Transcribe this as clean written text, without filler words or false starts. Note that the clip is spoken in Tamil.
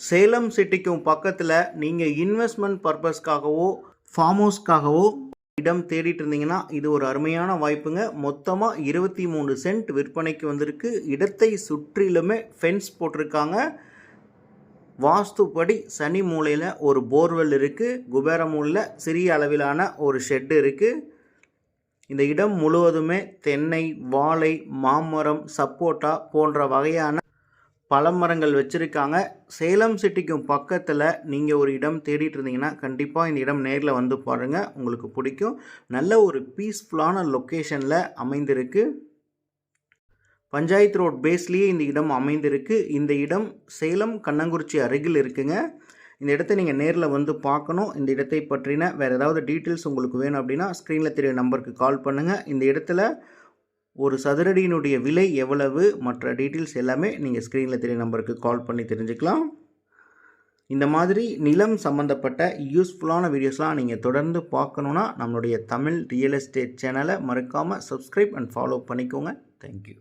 சேலம் சிட்டிக்கும் பக்கத்தில் நீங்கள் இன்வெஸ்ட்மெண்ட் பர்பஸ்க்காகவோ ஃபார்ம் ஹவுஸ்க்காகவோ இடம் தேடிட்டு இருந்தீங்கன்னா இது ஒரு அருமையான வாய்ப்புங்க. மொத்தமாக 23 சென்ட் விற்பனைக்கு வந்திருக்கு. இடத்தை சுற்றிலுமே ஃபென்ஸ் போட்டிருக்காங்க. வாஸ்துப்படி சனி மூலையில் ஒரு போர்வெல் இருக்குது. குபேர மூலையில் சிறிய அளவிலான ஒரு ஷெட்டு இருக்குது. இந்த இடம் முழுவதுமே தென்னை, வாழை, மாமரம், சப்போட்டா போன்ற வகையான பழமரங்கள் வச்சுருக்காங்க. சேலம் சிட்டிக்கும் பக்கத்தில் நீங்கள் ஒரு இடம் தேடிட்டு இருந்தீங்கன்னா கண்டிப்பாக இந்த இடம் நேரில் வந்து பாருங்கள், உங்களுக்கு பிடிக்கும். நல்ல ஒரு பீஸ்ஃபுல்லான லொக்கேஷனில் அமைந்திருக்கு. பஞ்சாயத்து ரோட் பேஸ்லேயே இந்த இடம் அமைந்திருக்கு. இந்த இடம் சேலம் கண்ணங்குறிச்சி அருகில் இருக்குங்க. இந்த இடத்தை நீங்கள் நேரில் வந்து பார்க்கணும். இந்த இடத்தை பற்றின வேறு ஏதாவது டீட்டெயில்ஸ் உங்களுக்கு வேணும் அப்படின்னா ஸ்க்ரீனில் தெரிய நம்பருக்கு கால் பண்ணுங்கள். இந்த இடத்துல ஒரு சதுரடியினுடைய விலை எவ்வளவு, மற்ற டீட்டெயில்ஸ் எல்லாமே நீங்கள் ஸ்க்ரீனில் தெரிய நம்பருக்கு கால் பண்ணி தெரிஞ்சுக்கலாம். இந்த மாதிரி நிலம் சம்மந்தப்பட்ட யூஸ்ஃபுல்லான வீடியோஸ்லாம் நீங்கள் தொடர்ந்து பார்க்கணுன்னா நம்மளுடைய தமிழ் ரியல் எஸ்டேட் சேனலை மறக்காமல் சப்ஸ்கிரைப் அண்ட் ஃபாலோ பண்ணிக்கோங்க. தேங்க்யூ.